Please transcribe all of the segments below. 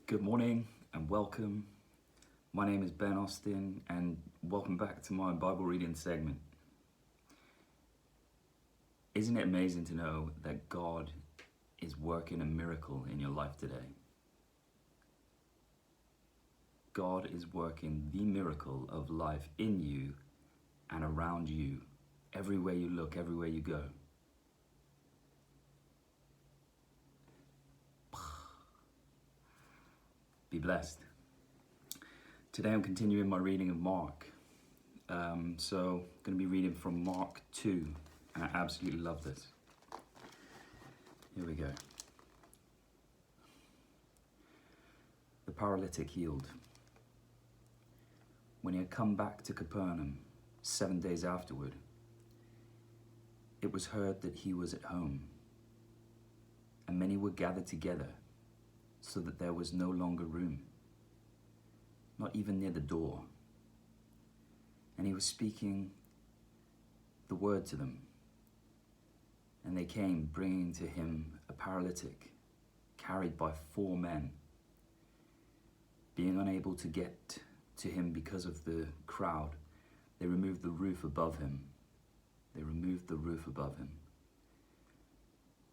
Good morning and welcome. My name is Ben Austin and welcome back to my Bible reading segment. Isn't it amazing to know that God is working a miracle in your life today? God is working the miracle of life in you and around you, everywhere you look, everywhere you go. Be blessed. Today I'm continuing my reading of Mark. So I'm going to be reading from Mark 2, and I absolutely love this. Here we go. The Paralytic Healed. When he had come back to Capernaum 7 days afterward, it was heard that he was at home, and many were gathered together, so that there was no longer room, not even near the door. And he was speaking the word to them. And they came, bringing to him a paralytic, carried by 4 men. Being unable to get to him because of the crowd, they removed the roof above him.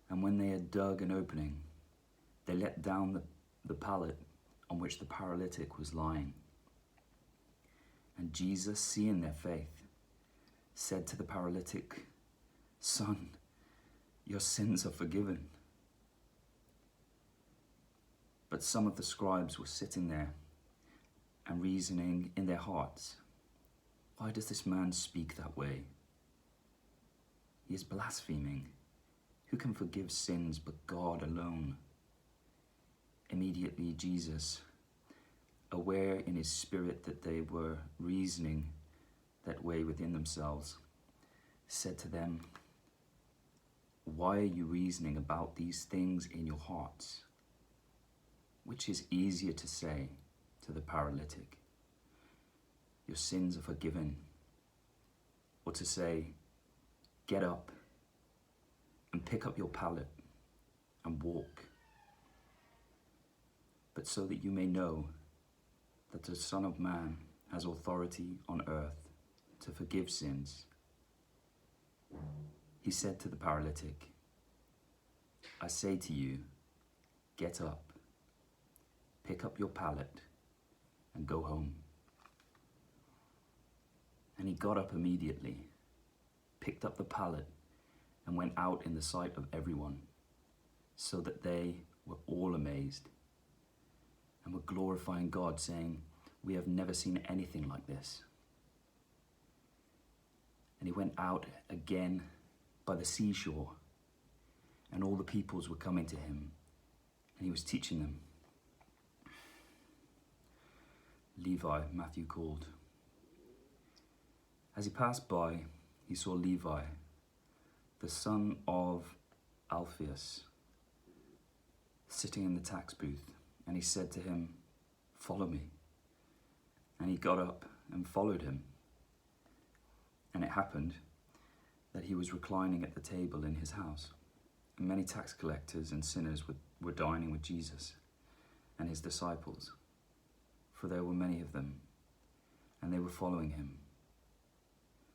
And when they had dug an opening, they let down the pallet on which the paralytic was lying. And Jesus, seeing their faith, said to the paralytic, "Son, your sins are forgiven." But some of the scribes were sitting there and reasoning in their hearts, "Why does this man speak that way? He is blaspheming. Who can forgive sins but God alone?" Immediately Jesus, aware in his spirit that they were reasoning that way within themselves, said to them, "Why are you reasoning about these things in your hearts? Which is easier to say to the paralytic, 'Your sins are forgiven,' or to say, 'Get up and pick up your pallet and walk'? But so that you may know that the Son of Man has authority on earth to forgive sins." He said to the paralytic, "I say to you, get up, pick up your pallet, and go home." And he got up immediately, picked up the pallet, and went out in the sight of everyone, so that they were all amazed and were glorifying God, saying, "We have never seen anything like this." And he went out again by the seashore, and all the peoples were coming to him, and he was teaching them. Levi, Matthew called. As he passed by, he saw Levi, the son of Alphaeus, sitting in the tax booth. And he said to him, "Follow me." And he got up and followed him. And it happened that he was reclining at the table in his house. And many tax collectors and sinners were dining with Jesus and his disciples, for there were many of them, and they were following him.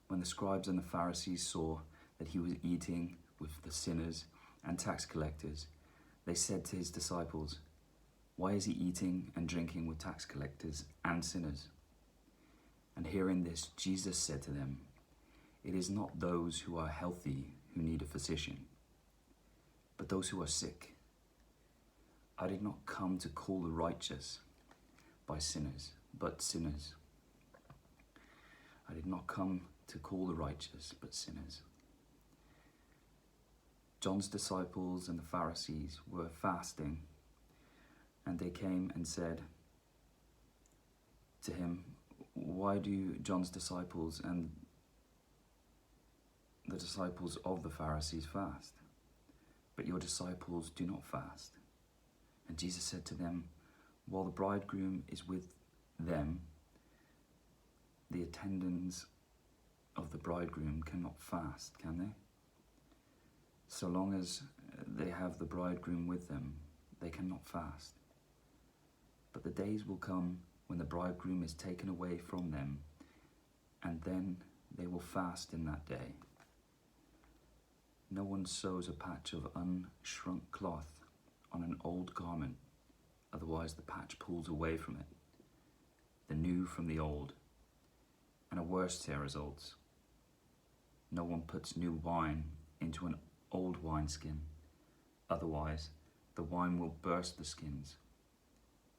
When the scribes and the Pharisees saw that he was eating with the sinners and tax collectors, they said to his disciples, "Why is he eating and drinking with tax collectors and sinners?" And hearing this, Jesus said to them, "It is not those who are healthy who need a physician, but those who are sick. I did not come to call the righteous but sinners. I did not come to call the righteous, but sinners." John's disciples and the Pharisees were fasting, and they came and said to him, "Why do John's disciples and the disciples of the Pharisees fast, but your disciples do not fast?" And Jesus said to them, "While the bridegroom is with them, the attendants of the bridegroom cannot fast, can they? So long as they have the bridegroom with them, they cannot fast. But the days will come when the bridegroom is taken away from them, and then they will fast in that day. No one sews a patch of unshrunk cloth on an old garment, otherwise the patch pulls away from it, the new from the old, and a worse tear results. No one puts new wine into an old wineskin, otherwise the wine will burst the skins,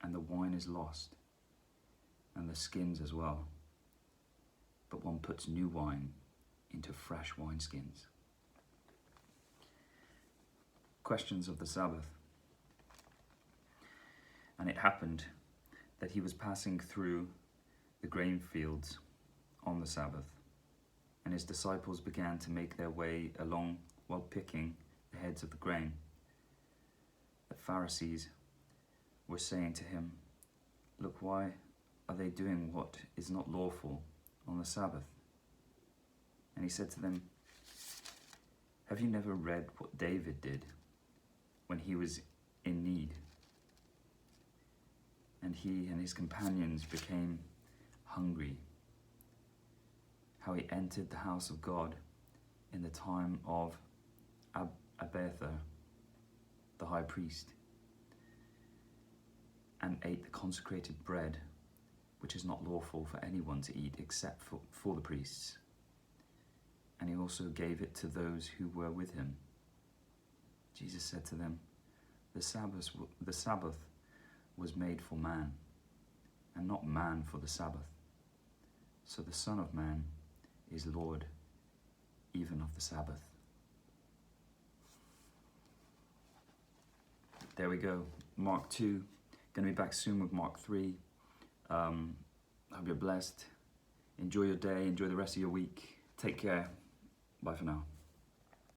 and the wine is lost, and the skins as well. But one puts new wine into fresh wineskins. Questions of the Sabbath. And it happened that he was passing through the grain fields on the Sabbath, and his disciples began to make their way along while picking the heads of the grain. The Pharisees were saying to him, "Look, why are they doing what is not lawful on the Sabbath?" And he said to them, "Have you never read what David did when he was in need? And he and his companions became hungry. How he entered the house of God in the time of Abiathar, the high priest, and ate the consecrated bread, which is not lawful for anyone to eat except for the priests. And he also gave it to those who were with him." Jesus said to them, the Sabbath was made for man, and not man for the Sabbath. So the Son of Man is Lord even of the Sabbath. There we go. Mark 2. Going to be back soon with Mark 3. I hope you're blessed. Enjoy your day. Enjoy the rest of your week. Take care. Bye for now.